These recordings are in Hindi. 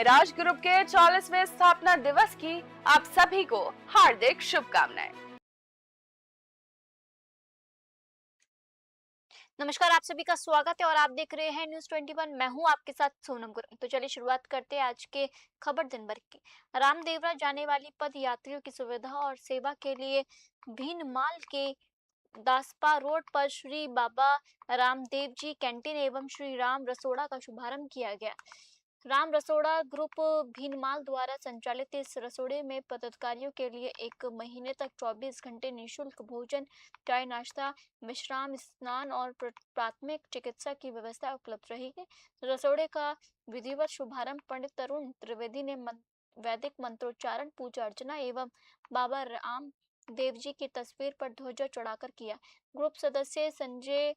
मेराज ग्रुप के 40वें स्थापना दिवस की आप सभी को हार्दिक शुभकामनाएं। नमस्कार, आप सभी का स्वागत है और आप देख रहे हैं न्यूज़ 21। मैं हूं आपके साथ सोनम गुरु। तो चलिए शुरुआत करते हैं आज के खबर दिन भर की। रामदेवरा जाने वाली पद यात्रियों की सुविधा और सेवा के लिए भीनमाल के दासपा रोड पर श्री बाबा रामदेव जी कैंटीन एवं श्री राम रसोड़ा का शुभारंभ किया गया। राम रसोड़ा ग्रुप भीनमाल द्वारा संचालित इस रसोड़े में पदाधिकारियों के लिए एक महीने तक 24 घंटे निःशुल्क भोजन, चाय, नाश्ता, विश्राम, स्नान और प्राथमिक चिकित्सा की व्यवस्था उपलब्ध रहेगी। रसोड़े का विधिवत शुभारंभ पंडित तरुण त्रिवेदी ने वैदिक मंत्रोच्चारण, पूजा अर्चना एवं बाबा राम देव जी की तस्वीर पर ध्वजा चढ़ाकर किया। ग्रुप सदस्य संजय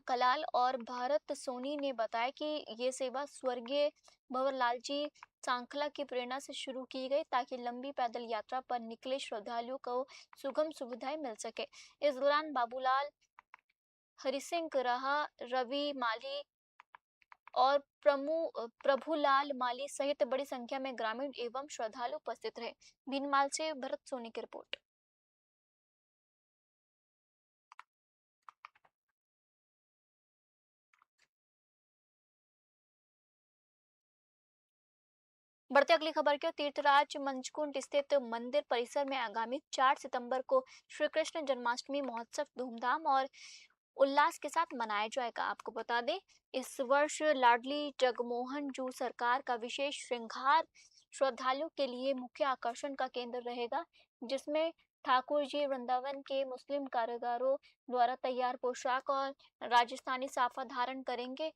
कलाल और भारत सोनी ने बताया कि ये सेवा स्वर्गीय भंवरलाल जी सांखला की प्रेरणा से शुरू की गई ताकि लंबी पैदल यात्रा पर निकले श्रद्धालुओं को सुगम सुविधाएं मिल सके। इस दौरान बाबूलाल, हरिसिंह राहा, रवि माली और प्रभुलाल माली सहित बड़ी संख्या में ग्रामीण एवं श्रद्धालु उपस्थित रहे। भीनमाल से भरत सोनी की रिपोर्ट। बढ़ते अगली खबर की ओर। तीर्थराज मंचकुंड स्थित मंदिर परिसर में आगामी 4 सितंबर को श्री कृष्ण जन्माष्टमी महोत्सव धूमधाम और उल्लास के साथ मनाया जाएगा। आपको बता दें, इस वर्ष लाडली जगमोहन जू सरकार का विशेष श्रृंगार श्रद्धालुओं के लिए मुख्य आकर्षण का केंद्र रहेगा, जिसमें ठाकुर जी वृंदावन के मुस्लिम कारीगरों द्वारा तैयार पोशाक और राजस्थानी साफा धारण करेंगे।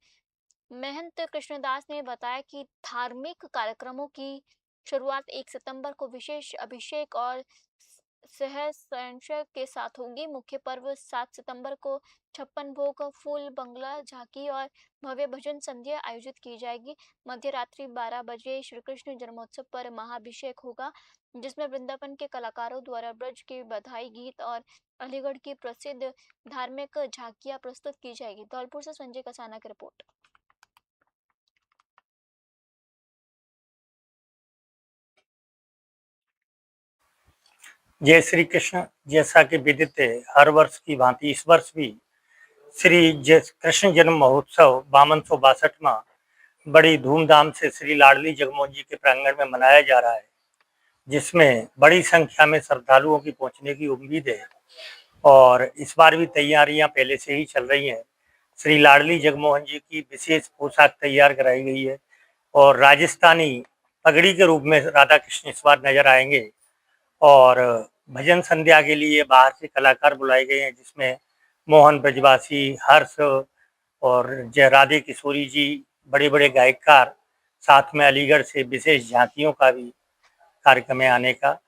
महंत कृष्णदास ने बताया कि धार्मिक कार्यक्रमों की शुरुआत 1 सितंबर को विशेष अभिषेक और सहस्त्रांश के साथ होगी। मुख्य पर्व 7 सितंबर को 56 भोग, फूल बंगला, झांकी और भव्य भजन संध्या आयोजित की जाएगी। मध्य रात्रि 12 बजे श्री कृष्ण जन्मोत्सव पर महाअभिषेक होगा, जिसमें वृंदावन के कलाकारों द्वारा ब्रज के बधाई गीत और अलीगढ़ की प्रसिद्ध धार्मिक झांकियां प्रस्तुत की जाएगी। धौलपुर से संजय कसाना की रिपोर्ट। जय श्री कृष्ण। जैसा कि विदित है, हर वर्ष की भांति इस वर्ष भी श्री कृष्ण जन्म महोत्सव 5262वां बड़ी धूमधाम से श्री लाडली जगमोहन जी के प्रांगण में मनाया जा रहा है, जिसमें बड़ी संख्या में श्रद्धालुओं की पहुंचने की उम्मीद है और इस बार भी तैयारियां पहले से ही चल रही हैं। श्री लाडली जगमोहन जी की विशेष पोशाक तैयार कराई गई है और राजस्थानी पगड़ी के रूप में राधा कृष्ण इस बार नजर आएंगे और भजन संध्या के लिए बाहर से कलाकार बुलाए गए हैं, जिसमें मोहन ब्रजवासी, हर्ष और जय राधे किशोरी जी, बड़े बड़े गायककार, साथ में अलीगढ़ से विशेष झांकियों का भी कार्यक्रम है आने का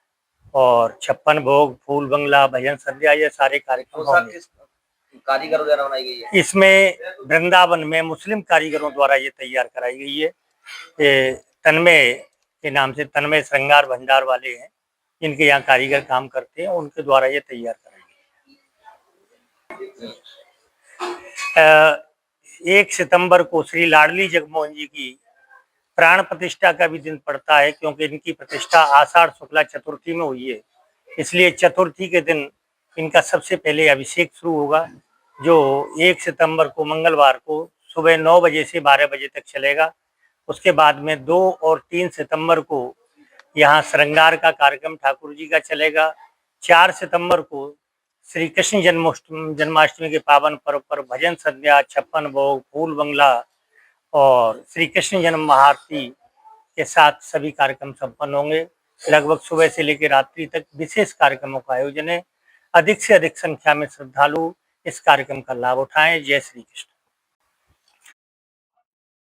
और 56 भोग, फूल बंगला, भजन संध्या, ये सारे कार्यक्रम होंगे। कारीगर द्वारा बनाई गई है। इसमें वृंदावन में मुस्लिम कारीगरों द्वारा ये तैयार कराई गई है। ये तन्मय के नाम से, तन्मय श्रृंगार भंडार वाले हैं, इनके यहाँ कारीगर काम करते हैं, उनके द्वारा ये तैयार कराई गई। 1 सितंबर को श्री लाडली जगमोहन जी की प्राण प्रतिष्ठा का भी दिन पड़ता है, क्योंकि इनकी प्रतिष्ठा आषाढ़ शुक्ला चतुर्थी में हुई है। इसलिए चतुर्थी के दिन इनका सबसे पहले अभिषेक शुरू होगा, जो 1 सितंबर को मंगलवार को सुबह 9 बजे से 12 बजे तक चलेगा। उसके बाद में 2 और 3 सितंबर को यहाँ श्रृंगार का कार्यक्रम ठाकुर जी का चलेगा। 4 सितंबर को श्री कृष्ण जन्माष्टमी के पावन पर्व पर भजन संध्या, 56 भोग, फूल बंगला और श्री कृष्ण जन्म महाआरती के साथ सभी कार्यक्रम संपन्न होंगे। लगभग सुबह से लेकर रात्रि तक विशेष कार्यक्रमों का आयोजन है। अधिक से अधिक संख्या में श्रद्धालु इस कार्यक्रम का लाभ उठाएं। जय श्री कृष्ण।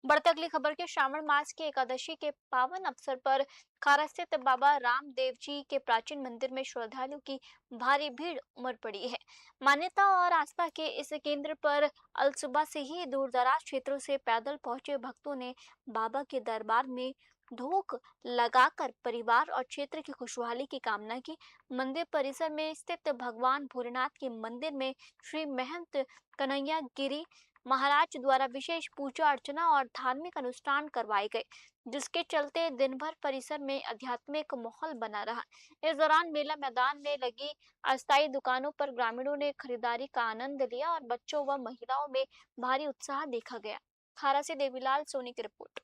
बढ़ते अगली खबर के। श्रावण मास की एकादशी के पावन अवसर पर खारा स्थित बाबा रामदेव जी के प्राचीन मंदिर में श्रद्धालुओं की भारी भीड़ उमड़ पड़ी है। मान्यता और आस्था के इस केंद्र पर अल सुबह से ही दूर दराज क्षेत्रों से पैदल पहुंचे भक्तों ने बाबा के दरबार में धूप लगाकर परिवार और क्षेत्र की खुशहाली की कामना की। मंदिर परिसर में स्थित भगवान भोलेनाथ के मंदिर में श्री महंत कन्हैया गिरी महाराज द्वारा विशेष पूजा अर्चना और धार्मिक अनुष्ठान करवाए गए, जिसके चलते दिन भर परिसर में आध्यात्मिक माहौल बना रहा। इस दौरान मेला मैदान में लगी अस्थायी दुकानों पर ग्रामीणों ने खरीदारी का आनंद लिया और बच्चों व महिलाओं में भारी उत्साह देखा गया। खारा से देवीलाल सोनी की रिपोर्ट।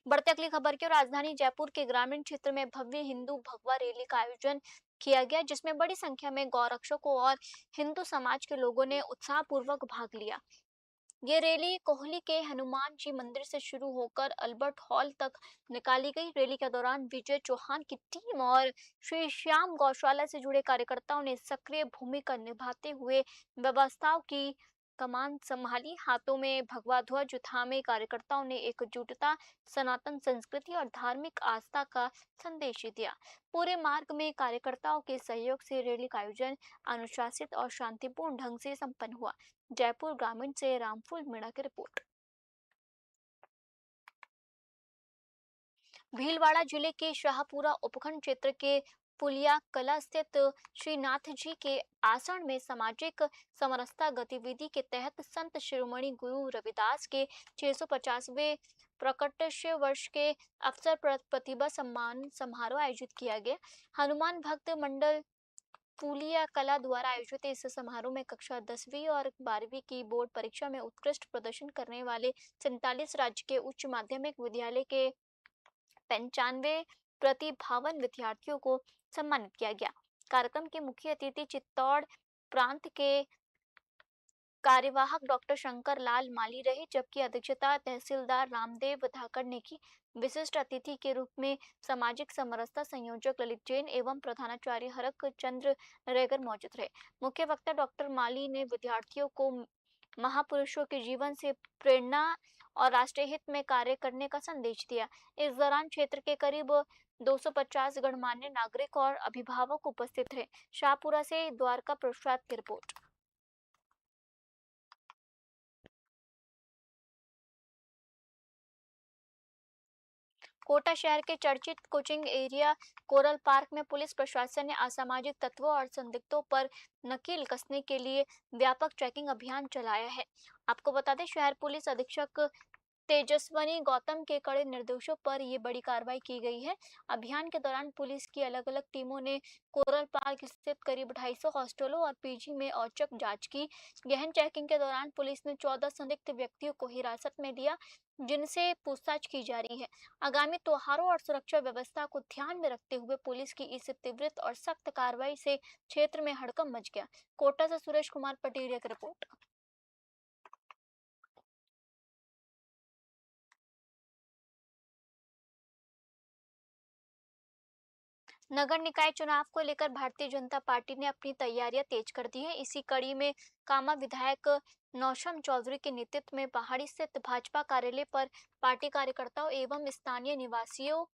बढ़ते अगली खबर की ओर। राजधानी जयपुर के ग्रामीण क्षेत्र में भव्य हिंदू भगवा रैली का आयोजन किया गया, जिसमें बड़ी संख्या में गौरक्षकों और हिंदू समाज के लोगों ने उत्साहपूर्वक भाग लिया। ये रैली कोहली के हनुमान जी मंदिर से शुरू होकर अल्बर्ट हॉल तक निकाली गई। रैली के दौरान विजय चौहान की टीम और श्री श्याम गौशाला से जुड़े कार्यकर्ताओं ने सक्रिय भूमिका निभाते हुए व्यवस्थाओं की कमान संभाली। हाथों में भगवा ध्वज थामे कार्यकर्ताओं ने एकजुटता, सनातन संस्कृति और धार्मिक आस्था का संदेश दिया। पूरे मार्ग में कार्यकर्ताओं के सहयोग से रैली का आयोजन अनुशासित और शांतिपूर्ण ढंग से संपन्न हुआ। जयपुर ग्रामीण से रामफूल मीणा की रिपोर्ट। भीलवाड़ा जिले के शाहपुरा उपखंड क्षेत्र के पुलिया कला स्थित श्रीनाथ जी के आश्रम में सामाजिक समरसता गतिविधि के तहत संत शिरोमणि गुरु रविदास के 650वें प्रकटोत्सव वर्ष के अवसर पर प्रतिभा सम्मान समारोह आयोजित किया गया। हनुमान भक्त मंडल पुलिया कला द्वारा आयोजित इस समारोह में कक्षा 10वीं और 12वीं की बोर्ड परीक्षा में उत्कृष्ट प्रदर्शन करने वाले 47 राज्य के उच्च माध्यमिक विद्यालय के 95 प्रतिभावान विद्यार्थियों को सम्मानित किया गया। कार्यक्रम के मुख्य अतिथि चित्तौड़ प्रांत के कार्यवाहक डॉक्टर शंकर लाल माली रहे, जबकि अध्यक्षता तहसीलदार रामदेव धाकड़ ने की। विशिष्ट अतिथि के रूप में सामाजिक समरसता संयोजक ललित जैन एवं प्रधानाचार्य हरक चंद्र रेगर मौजूद रहे। मुख्य वक्ता डॉक्टर माली ने विद्यार्थियों को महापुरुषों के जीवन से प्रेरणा और राष्ट्रीय हित में कार्य करने का संदेश दिया। इस दौरान क्षेत्र के करीब 250 गणमान्य नागरिक और अभिभावक उपस्थित रहे। शाहपुरा से द्वारका प्रसाद की रिपोर्ट। कोटा शहर के चर्चित कोचिंग एरिया कोरल पार्क में पुलिस प्रशासन ने असामाजिक तत्वों और संदिग्धों पर नकेल कसने के लिए व्यापक चेकिंग अभियान चलाया है। आपको बता दें, शहर पुलिस अधीक्षक तेजस्वनी गौतम के कड़े निर्देशों पर ये बड़ी कार्रवाई की गई है। अभियान के दौरान पुलिस की अलग अलग टीमों ने कोरल पार्क स्थित करीब 250 हॉस्टलों और पीजी में औचक जांच की। गहन चेकिंग के दौरान पुलिस ने 14 संदिग्ध व्यक्तियों को हिरासत में लिया, जिनसे पूछताछ की जा रही है। आगामी त्योहारों और सुरक्षा व्यवस्था को ध्यान में रखते हुए पुलिस की इस तीव्र और सख्त कार्रवाई से क्षेत्र में हड़कंप मच गया। कोटा से सुरेश कुमार पटेरिया की रिपोर्ट। नगर निकाय चुनाव को लेकर भारतीय जनता पार्टी ने अपनी तैयारियां तेज कर दी है। इसी कड़ी में कामा विधायक नौशम चौधरी के नेतृत्व में पहाड़ी स्थित भाजपा कार्यालय पर पार्टी कार्यकर्ताओं एवं स्थानीय निवासियों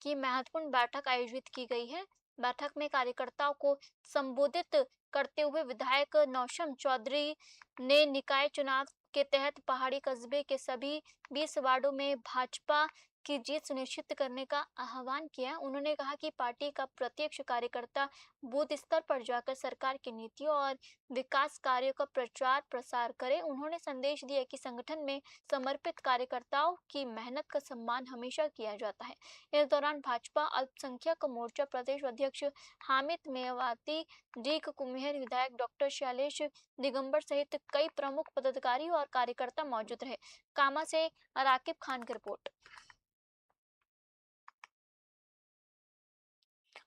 की महत्वपूर्ण बैठक आयोजित की गई है। बैठक में कार्यकर्ताओं को संबोधित करते हुए विधायक नौशम चौधरी ने निकाय चुनाव के तहत पहाड़ी कस्बे के सभी 20 वार्डों में भाजपा की जीत सुनिश्चित करने का आह्वान किया। उन्होंने कहा कि पार्टी का प्रत्यक्ष कार्यकर्ता बूथ स्तर पर जाकर सरकार की नीतियों और विकास कार्यों का प्रचार प्रसार करे। उन्होंने संदेश दिया कि संगठन में समर्पित कार्यकर्ताओं की मेहनत का सम्मान हमेशा किया जाता है। इस दौरान भाजपा अल्पसंख्यक मोर्चा प्रदेश अध्यक्ष हामिद मेवाती, डीक कुम्हेर, विधायक डॉक्टर शैलेश दिगंबर सहित कई प्रमुख पदाधिकारी और कार्यकर्ता मौजूद रहे। कामा से राकिब खान की रिपोर्ट।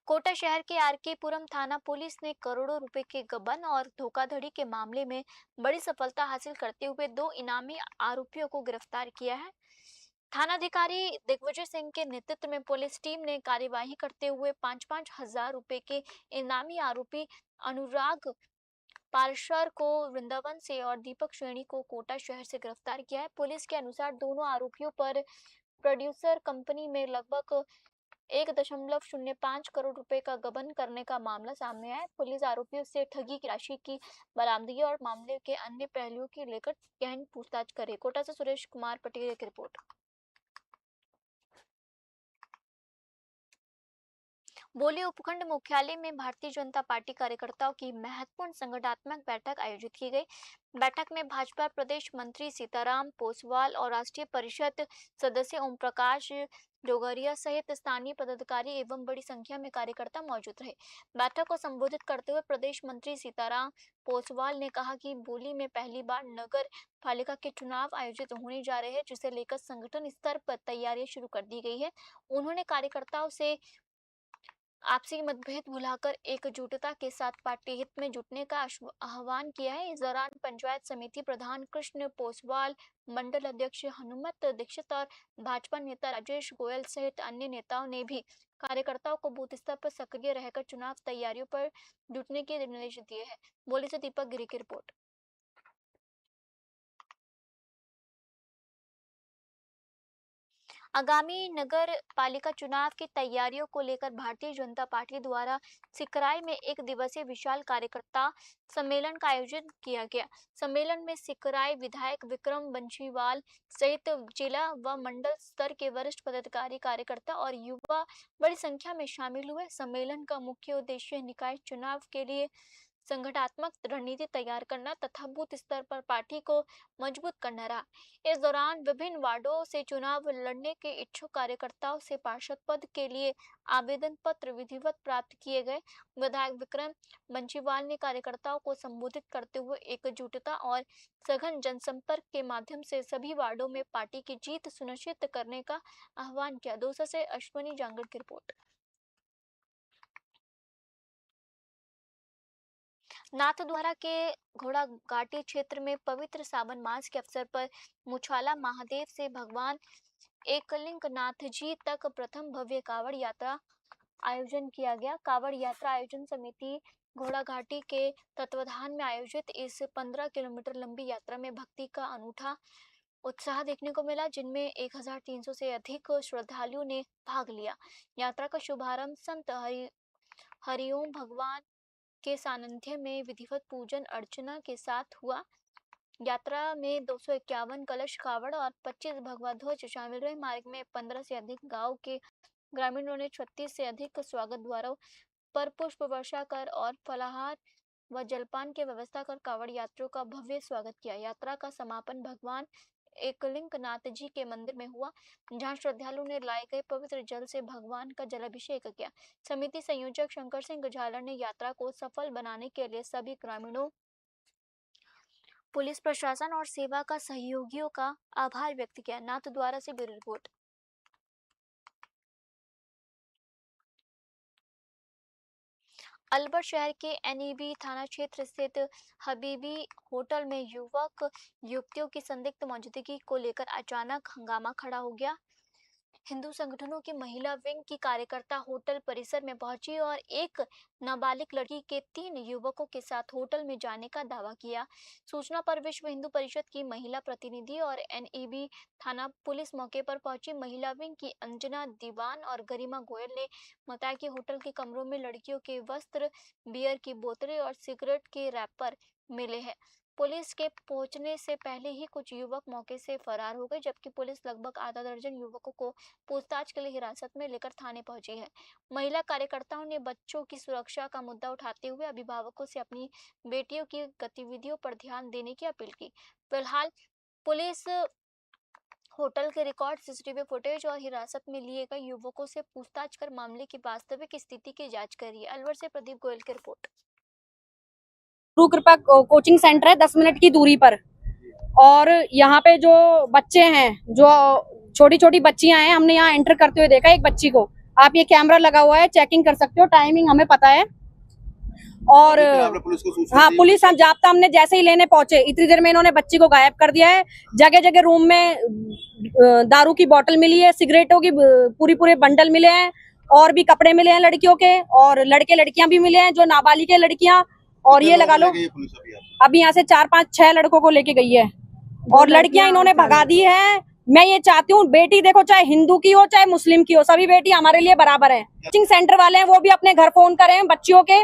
कोटा शहर के आरके पुरम थाना पुलिस ने करोड़ों रुपए के गबन और धोखाधड़ी के मामले में बड़ी सफलता हासिल करते हुए 2 इनामी आरोपियों को गिरफ्तार किया है। थानाधिकारी दिग्विजय सिंह के नेतृत्व में पुलिस टीम ने कार्यवाही करते हुए 5-5 हजार रुपए के इनामी आरोपी अनुराग पारशर को वृंदावन से और दीपक श्रेणी को कोटा शहर से गिरफ्तार किया है। पुलिस के अनुसार दोनों आरोपियों पर प्रोड्यूसर कंपनी में लगभग 1.05 करोड़ रुपए का गबन करने का मामला सामने आया है। पुलिस आरोपियों से ठगी की राशि की बरामदगी और मामले के अन्य पहलुओं की लेकर गहन पूछताछ करे। कोटा से सुरेश कुमार पटेल की रिपोर्ट। बोली उपखंड मुख्यालय में भारतीय जनता पार्टी कार्यकर्ताओं की महत्वपूर्ण संगठनात्मक बैठक आयोजित की गई। बैठक में भाजपा प्रदेश मंत्री सीताराम पोसवाल और राष्ट्रीय परिषद सदस्य ओम प्रकाश जोगरिया सहित स्थानीय पदाधिकारी एवं बड़ी संख्या में कार्यकर्ता मौजूद रहे। बैठक को संबोधित करते हुए प्रदेश मंत्री सीताराम पोसवाल ने कहा कि बोली में पहली बार नगर पालिका के चुनाव आयोजित होने जा रहे हैं, जिसे लेकर संगठन स्तर पर तैयारियां शुरू कर दी गई है। उन्होंने कार्यकर्ताओं से आपसी मतभेद भुलाकर एकजुटता के साथ पार्टी हित में जुटने का आह्वान किया है। इस दौरान पंचायत समिति प्रधान कृष्ण पोसवाल, मंडल अध्यक्ष हनुमत दीक्षित और भाजपा नेता राजेश गोयल सहित अन्य नेताओं ने भी कार्यकर्ताओं को बूथ स्तर पर सक्रिय रहकर चुनाव तैयारियों पर जुटने के निर्देश दिए हैं। बोली से दीपक गिरी की रिपोर्ट। आगामी नगर पालिका चुनाव की तैयारियों को लेकर भारतीय जनता पार्टी द्वारा सिकराई में एक दिवसीय विशाल कार्यकर्ता सम्मेलन का आयोजन किया गया। सम्मेलन में सिकराई विधायक विक्रम बंशीवाल सहित जिला व मंडल स्तर के वरिष्ठ पदाधिकारी, कार्यकर्ता और युवा बड़ी संख्या में शामिल हुए। सम्मेलन का मुख्य उद्देश्य निकाय चुनाव के लिए संगठनात्मक रणनीति तैयार करना तथा बूथ स्तर पर पार्टी को मजबूत करना रहा। इस दौरान विभिन्न वार्डों से चुनाव लड़ने के इच्छुक कार्यकर्ताओं से पार्षद पद के लिए आवेदन पत्र विधिवत प्राप्त किए गए। विधायक विक्रम बंशीवाल ने कार्यकर्ताओं को संबोधित करते हुए एकजुटता और सघन जनसंपर्क के माध्यम से सभी वार्डों में पार्टी की जीत सुनिश्चित करने का आह्वान किया। दौसा से अश्वनी जांगड़ की रिपोर्ट। नाथद्वारा के घोड़ा घाटी क्षेत्र में पवित्र सावन मास के अवसर पर मुछाला महादेव से भगवान एकलिंगनाथ जी तक प्रथम भव्य कावड़ यात्रा आयोजन किया गया। कावड़ यात्रा आयोजन समिति घोड़ा घाटी के तत्वाधान में आयोजित इस 15 किलोमीटर लंबी यात्रा में भक्ति का अनूठा उत्साह देखने को मिला, जिनमें 1300 से अधिक श्रद्धालुओं ने भाग लिया। यात्रा का शुभारंभ संत हरिओम भगवान के सानिध्य में विधिवत पूजन अर्चना के साथ हुआ। यात्रा में 251 कलश कावड़ और 25 भगवा ध्वज शामिल रहे। मार्ग में 15 से अधिक गांव के ग्रामीणों ने 36 से अधिक स्वागत द्वारों पर पुष्प वर्षा कर और फलाहार व जलपान की व्यवस्था कर कावड़ यात्रियों का भव्य स्वागत किया। यात्रा का समापन भगवान एकलिंगनाथ जी के मंदिर में हुआ, जहां श्रद्धालुओं ने लाए गए पवित्र जल से भगवान का जलाभिषेक किया। समिति संयोजक शंकर सिंह झालर ने यात्रा को सफल बनाने के लिए सभी ग्रामीणों, पुलिस प्रशासन और सेवा का सहयोगियों का आभार व्यक्त किया। नाथद्वारा से ब्यूरो रिपोर्ट। अलवर शहर के एनईबी थाना क्षेत्र स्थित हबीबी होटल में युवक युवतियों की संदिग्ध मौजूदगी को लेकर अचानक हंगामा खड़ा हो गया। हिंदू संगठनों की महिला विंग की कार्यकर्ता होटल परिसर में पहुंची और एक नाबालिग लड़की के 3 युवकों के साथ होटल में जाने का दावा किया। सूचना पर विश्व हिंदू परिषद की महिला प्रतिनिधि और एनईबी थाना पुलिस मौके पर पहुंची। महिला विंग की अंजना दीवान और गरिमा गोयल ने बताया कि होटल के कमरों में लड़कियों के वस्त्र, बियर की बोतलें और सिगरेट के रैपर मिले हैं। पुलिस के पहुंचने से पहले ही कुछ युवक मौके से फरार हो गए, जबकि पुलिस लगभग आधा दर्जन युवकों को पूछताछ के लिए हिरासत में लेकर थाने पहुंची है। महिला कार्यकर्ताओं ने बच्चों की सुरक्षा का मुद्दा उठाते हुए अभिभावकों से अपनी बेटियों की गतिविधियों पर ध्यान देने की अपील की। फिलहाल पुलिस होटल के रिकॉर्ड, सीसीटीवी फुटेज और हिरासत में लिए गए युवकों से पूछताछ कर मामले की वास्तविक स्थिति की जाँच कर रही है। अलवर से प्रदीप गोयल की रिपोर्ट। गुरु कृपा कोचिंग सेंटर है 10 मिनट की दूरी पर, और यहाँ पे जो बच्चे हैं, जो छोटी छोटी बच्चियां हैं, हमने यहाँ एंटर करते हुए देखा एक बच्ची को। आप ये कैमरा लगा हुआ है, चेकिंग कर सकते हो, टाइमिंग हमें पता है। और हाँ, पुलिस हम जाब्ता हमने जैसे ही लेने पहुंचे इतनी देर में इन्होंने बच्ची को गायब कर दिया है। जगह जगह रूम में दारू की बोतल मिली है, सिगरेटों की पूरे बंडल मिले हैं, और भी कपड़े मिले हैं लड़कियों के, और लड़के लड़कियां भी मिले हैं जो नाबालिग है लड़कियां। और ये लगा लो अभी यहाँ से 4, 5, 6 लड़कों को लेके गई है, और लड़कियां इन्होंने भगा दी है। मैं ये चाहती हूँ बेटी देखो, चाहे हिंदू की हो चाहे मुस्लिम की हो, सभी बेटी हमारे लिए बराबर है। कोचिंग सेंटर वाले हैं वो भी अपने घर फोन करें बच्चियों के,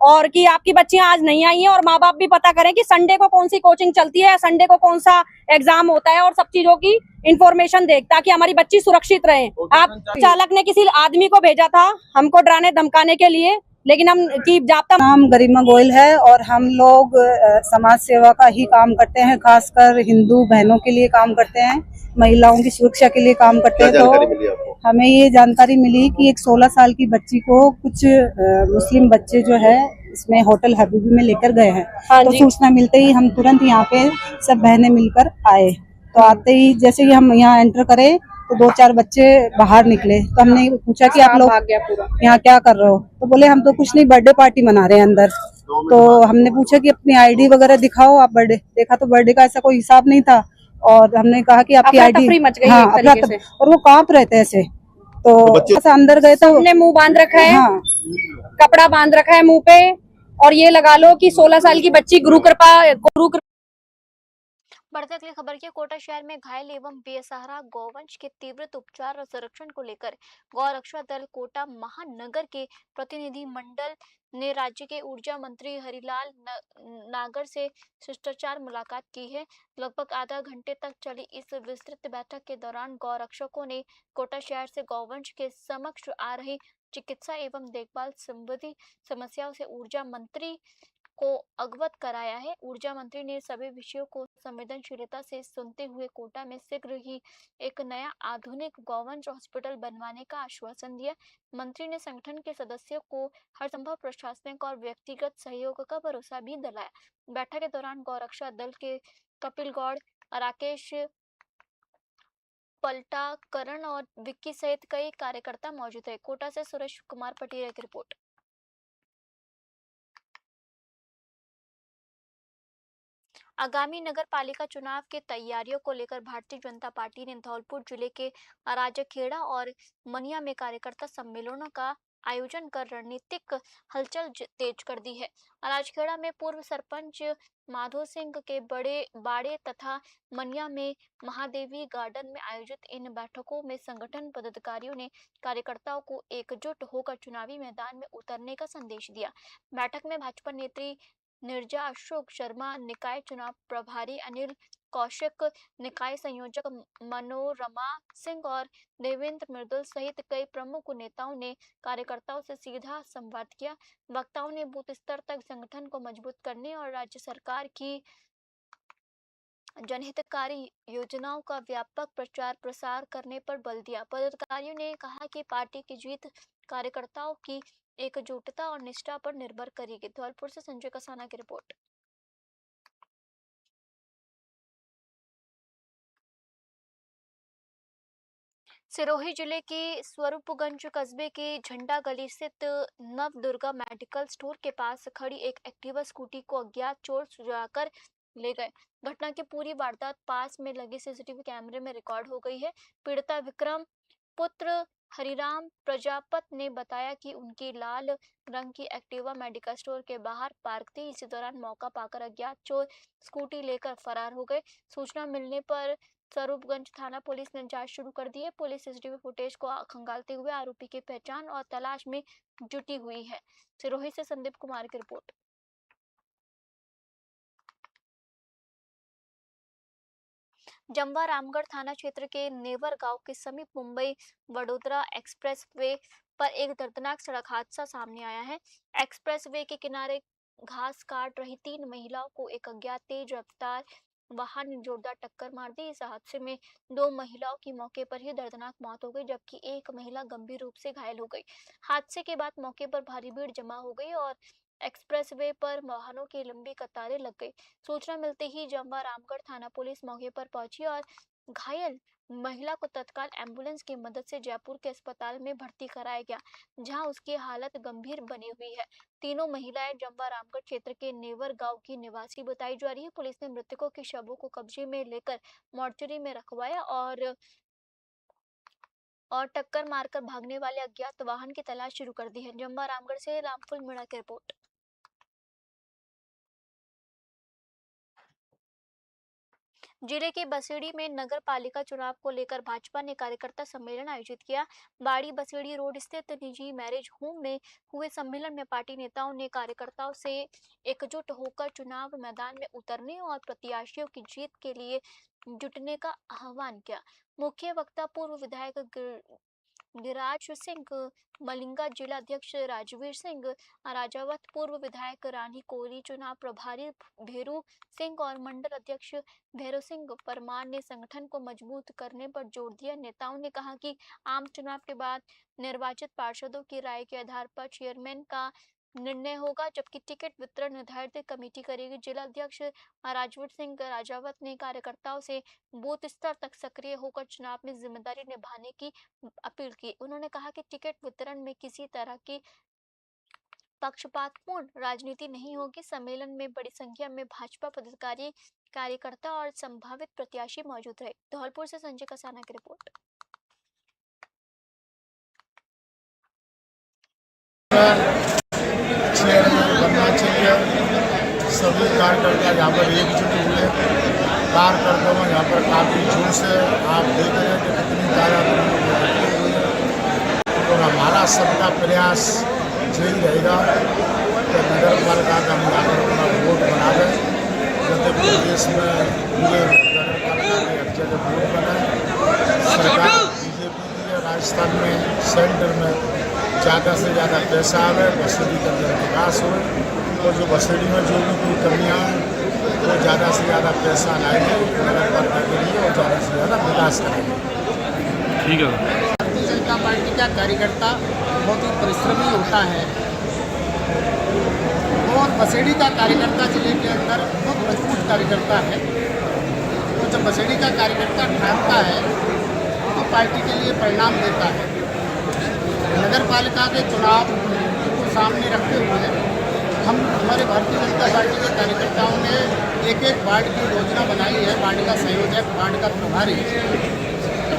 और कि आपकी बच्चियां आज नहीं आई हैं, और माँ बाप भी पता करें कि संडे को कौन सी कोचिंग चलती है, संडे को कौन सा एग्जाम होता है, और सब चीजों की इंफॉर्मेशन दें ताकि हमारी बच्ची सुरक्षित रहे। आप चालक ने किसी आदमी को भेजा था हमको डराने धमकाने के लिए, लेकिन हम की जाप्ता नाम गरिमा गोयल है और हम लोग समाज सेवा का ही काम करते हैं, खासकर हिंदू बहनों के लिए काम करते हैं, महिलाओं की सुरक्षा के लिए काम करते हैं। तो हमें ये जानकारी मिली कि एक 16 साल की बच्ची को कुछ मुस्लिम बच्चे जो है इसमें होटल हबीबी में लेकर गए हैं। हाँ तो जी। सूचना मिलते ही हम तुरंत यहाँ पे सब बहनें मिलकर आए। तो आते ही जैसे ही हम यहाँ एंटर करे तो 2-4 बच्चे बाहर निकले। तो हमने पूछा कि आप लोग भाग गया पूरा। यहाँ क्या कर रहे हो? तो बोले हम तो कुछ नहीं, बर्थडे पार्टी मना रहे हैं अंदर। तो हमने पूछा कि अपनी आईडी वगैरह दिखाओ, आप बर्थडे देखा तो बर्थडे का ऐसा कोई हिसाब नहीं था। और हमने कहा कि आपकी आईडी, मच गई हाँ, एक तरीके से। और वो कांप रहे थे ऐसे। तो ऐसा अंदर गए तो सबने मुंह बांध रखा है, हाँ, कपड़ा बांध रखा है मुंह पे, और ये लगा लो कि 16 साल की बच्ची गुरु कृपा बढ़ते अगली खबर की। कोटा शहर में घायल एवं बेसहारा गौवंश के तीव्र उपचार और संरक्षण को लेकर गौ रक्षा दल कोटा महानगर के प्रतिनिधि मंडल ने राज्य के ऊर्जा मंत्री हरिलाल नागर से शिष्टाचार मुलाकात की है। लगभग आधा घंटे तक चली इस विस्तृत बैठक के दौरान गौ रक्षकों ने कोटा शहर से गौवंश के समक्ष आ रही चिकित्सा एवं देखभाल संबंधी समस्याओं से ऊर्जा मंत्री को अवगत कराया है। ऊर्जा मंत्री ने सभी विषयों को संवेदनशीलता से सुनते हुए कोटा में शीघ्र ही एक नया आधुनिक गौवंश हॉस्पिटल बनवाने का आश्वासन दिया। मंत्री ने संगठन के सदस्यों को हर संभव प्रशासनिक और व्यक्तिगत सहयोग का भरोसा भी दिलाया। बैठक के दौरान गौरक्षा दल के कपिल गौड़, राकेश पलटा, करण और विक्की सहित कई कार्यकर्ता मौजूद है। कोटा से सुरेश कुमार पटेल की रिपोर्ट। आगामी नगर पालिका चुनाव की तैयारियों को लेकर भारतीय जनता पार्टी ने धौलपुर जिले के राजखेड़ा और मनिया में कार्यकर्ता सम्मेलनों का आयोजन कर रणनीतिक हलचल तेज कर दी है। राजखेड़ा में पूर्व सरपंच माधो सिंह के बड़े बाड़े तथा मनिया में महादेवी गार्डन में आयोजित इन बैठकों में संगठन पदाधिकारियों ने कार्यकर्ताओं को एकजुट होकर चुनावी मैदान में उतरने का संदेश दिया। बैठक में भाजपा नेत्री निर्जा अशोक शर्मा, निकाय चुनाव प्रभारी अनिल कौशिक, निकाय संयोजक मनोरमा सिंह और देवेंद्र मृदुल सहित कई प्रमुख नेताओं ने कार्यकर्ताओं से सीधा संवाद किया। वक्ताओं ने बूथ स्तर तक संगठन को मजबूत करने और राज्य सरकार की जनहितकारी योजनाओं का व्यापक प्रचार प्रसार करने पर बल दिया। पदाधिकारियों ने कहा कि पार्टी की जीत कार्यकर्ताओं की एकजुटता और निष्ठा पर निर्भर करेगी। धौलपुर से संजय कसाना की रिपोर्ट। सिरोही जिले के स्वरूपगंज कस्बे के झंडा गली स्थित नव दुर्गा मेडिकल स्टोर के पास खड़ी एक एक्टिवा स्कूटी को अज्ञात चोर चुराकर ले गए। घटना की पूरी वारदात पास में लगे सीसीटीवी कैमरे में रिकॉर्ड हो गई है। पीड़िता विक्रम पुत्र हरिराम प्रजापत ने बताया कि उनकी लाल रंग की एक्टिवा मेडिकल स्टोर के बाहर पार्क थी। इसी दौरान मौका पाकर अज्ञात चोर स्कूटी लेकर फरार हो गए। सूचना मिलने पर स्वरूपगंज थाना पुलिस ने जांच शुरू कर दी है। पुलिस सीसीटीवी फुटेज को खंगालते हुए आरोपी की पहचान और तलाश में जुटी हुई है। सिरोही से संदीप कुमार की रिपोर्ट। जमवा रामगढ़ थाना क्षेत्र के नेवर गांव के समीप मुंबई वडोदरा एक्सप्रेस वे पर एक दर्दनाक सड़क हादसा सामने आया है। एक्सप्रेस वे के किनारे घास काट रही 3 महिलाओं को एक अज्ञात तेज रफ्तार वाहन ने जोरदार टक्कर मार दी। इस हादसे में 2 महिलाओं की मौके पर ही दर्दनाक मौत हो गई, जबकि एक महिला गंभीर रूप से घायल हो गई। हादसे के बाद मौके पर भारी भीड़ जमा हो गई और एक्सप्रेसवे पर वाहनों की लंबी कतारें लग गई। सूचना मिलते ही जमवा रामगढ़ थाना पुलिस मौके पर पहुंची और घायल महिला को तत्काल एम्बुलेंस की मदद से जयपुर के अस्पताल में भर्ती कराया गया, जहां उसकी हालत गंभीर बनी हुई है। तीनों महिलाएं जमवा रामगढ़ क्षेत्र के नेवर गांव की निवासी बताई जा रही है। पुलिस ने मृतकों के शवों को कब्जे में लेकर मोर्चरी में रखवाया और टक्कर मारकर भागने वाले अज्ञात वाहन की तलाश शुरू कर दी है। जमवा रामगढ़ से रामफुल मीणा की रिपोर्ट। जिले के बसेड़ी में नगर पालिका चुनाव को लेकर भाजपा ने कार्यकर्ता सम्मेलन आयोजित किया। बाड़ी बसेड़ी रोड स्थित निजी मैरिज होम में हुए सम्मेलन में पार्टी नेताओं ने कार्यकर्ताओं से एकजुट होकर चुनाव मैदान में उतरने और प्रत्याशियों की जीत के लिए जुटने का आह्वान किया। मुख्य वक्ता पूर्व विधायक गिरिराज सिंह, मलिंगा जिला अध्यक्ष राजवीर सिंह राजावत, पूर्व विधायक रानी कोरी, चुनाव प्रभारी भेरू सिंह और मंडल अध्यक्ष भैरव सिंह परमार ने संगठन को मजबूत करने पर जोर दिया। नेताओं ने कहा कि आम चुनाव के बाद निर्वाचित पार्षदों की राय के आधार पर चेयरमैन का निर्णय होगा, जबकि टिकट वितरण निर्धारित कमेटी करेगी। जिला अध्यक्ष राजवीर सिंह राजावत ने कार्यकर्ताओं से बूथ स्तर तक सक्रिय होकर चुनाव में जिम्मेदारी निभाने की अपील की। उन्होंने कहा कि टिकट वितरण में किसी तरह की पक्षपातपूर्ण राजनीति नहीं होगी। सम्मेलन में बड़ी संख्या में भाजपा पदाधिकारी, कार्यकर्ता और संभावित प्रत्याशी मौजूद रहे। धौलपुर से संजय कसाना की रिपोर्ट। करना चाहिए। सभी कार्यकर्ता यहाँ पर एकजुट हुए। कार्यकर्ताओं में यहाँ पर काफ़ी जोश है। आप देख रहे हैं कि कितनी तादाद में लोग इकट्ठे हुए हैं। तो हमारा सबका प्रयास यही रहेगा कि नगर पालिका का हम यहाँ पर अपना वोट बना दें। मध्य प्रदेश में पूरे नगर पालिका के हर जगह वोट बनाए। सरकार बीजेपी की है, राजस्थान में सेंटर में ज़्यादा से ज़्यादा पैसा आवे, बसेड़ी का विकास हो, और जो बसेड़ी में जो भी कोई कमियाँ हैं वो ज़्यादा से ज़्यादा पैसा लाएंगे नगर पालिका के लिए और ज़्यादा से ज़्यादा विकास करेंगे। ठीक है। भारतीय जनता पार्टी का कार्यकर्ता बहुत ही परिश्रमी होता है और बसेड़ी का कार्यकर्ता जिले के अंदर बहुत मजबूत कार्यकर्ता है। तो जब बसेड़ी का कार्यकर्ता ठानता है तो पार्टी के लिए परिणाम देता है। नगर पालिका के चुनाव को सामने रखते हुए हमारे भारतीय जनता पार्टी के कार्यकर्ताओं ने एक एक वार्ड की योजना बनाई है। वार्ड का संयोजक, वार्ड का प्रभारी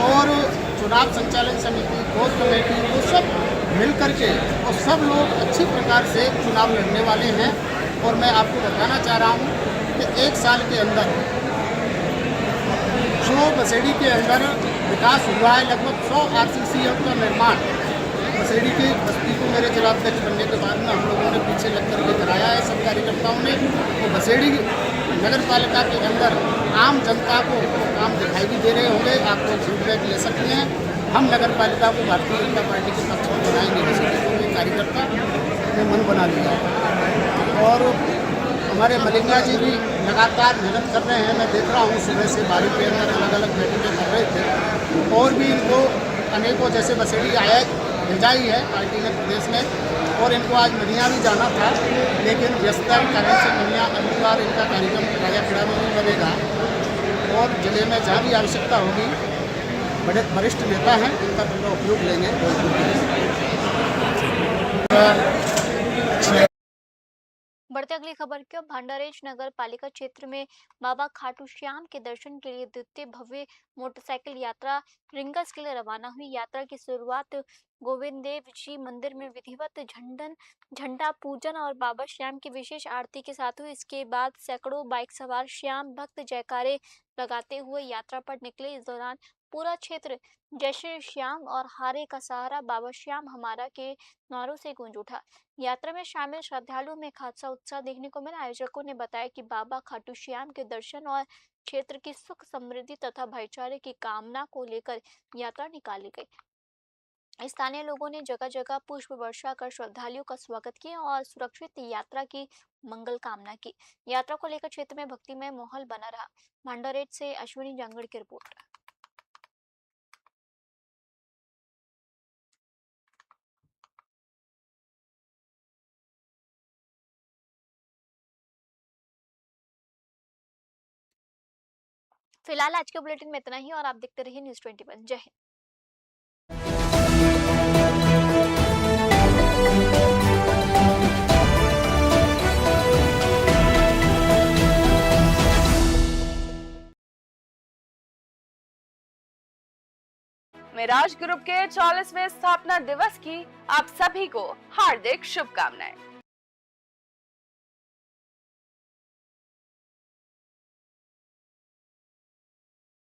और चुनाव संचालन समिति, कोर कमेटी, वो सब मिल करके और सब लोग अच्छी प्रकार से चुनाव लड़ने वाले हैं। और मैं आपको बताना चाह रहा हूँ कि एक साल के अंदर जो बसेड़ी के अंदर विकास हुआ है, लगभग 100 RCC का निर्माण बसेड़ी की बस्ती को मेरे जिलाध्यक्ष बनने के बाद में हम लोगों ने पीछे लग करके कराया है सब कार्यकर्ताओं ने। तो बसेड़ी नगर पालिका के अंदर आम जनता को काम दिखाई भी दे रहे होंगे। आप लोग फीडबैक ले सकते हैं। हम नगर पालिका को भारतीय जनता पार्टी के पक्ष में बनाएंगे। बसेड़ी के कार्यकर्ता ने मन बना लिया और हमारे मलिंगा जी भी लगातार मेहनत कर रहे हैं। मैं देख रहा हूँ सुबह से बारी के अंदर अलग अलग बैठकें कर रहे थे और भी इनको अनेकों जैसे बसेड़ी आया भेजाई है पार्टी ने, प्रदेश ने, और इनको आज मनिया भी जाना था, लेकिन व्यस्तता के कारण से मनिया अगली बार इनका कार्यक्रम राजाखेड़ा में नहीं बनेगा। और जिले में जहाँ भी आवश्यकता होगी बड़े वरिष्ठ नेता हैं, इनका पूरा उपयोग लेंगे। बढ़ते अगली खबर की ओर। भांडारेज नगर पालिका क्षेत्र में बाबा खाटू श्याम के दर्शन के लिए द्वितीय भव्य मोटरसाइकिल यात्रा रिंगस के लिए रवाना हुई। यात्रा की शुरुआत गोविंद देव जी मंदिर में विधिवत झंडा पूजन और बाबा श्याम की विशेष आरती के साथ हुई। इसके बाद सैकड़ों बाइक सवार श्याम भक्त जयकारे लगाते हुए यात्रा पर निकले। इस दौरान पूरा क्षेत्र जय श्री श्याम और हारे का सहारा बाबा श्याम हमारा के नारों से गूंज उठा। यात्रा में शामिल श्रद्धालुओं में खासा उत्साह देखने को मिला। आयोजकों ने बताया कि बाबा खाटू श्याम के दर्शन और क्षेत्र की सुख समृद्धि तथा भाईचारे की कामना को लेकर यात्रा निकाली गई। स्थानीय लोगों ने जगह जगह पुष्प वर्षा कर श्रद्धालुओं का स्वागत किया और सुरक्षित यात्रा की मंगल कामना की। यात्रा को लेकर क्षेत्र में भक्तिमय माहौल बना रहा। भांडारेज से अश्विनी जांगड़ की रिपोर्ट। फिलहाल आज के बुलेटिन में इतना ही और आप देखते रहिए न्यूज़ 21। जय हिंद। मिराज ग्रुप के 44वें स्थापना दिवस की आप सभी को हार्दिक शुभकामनाएं।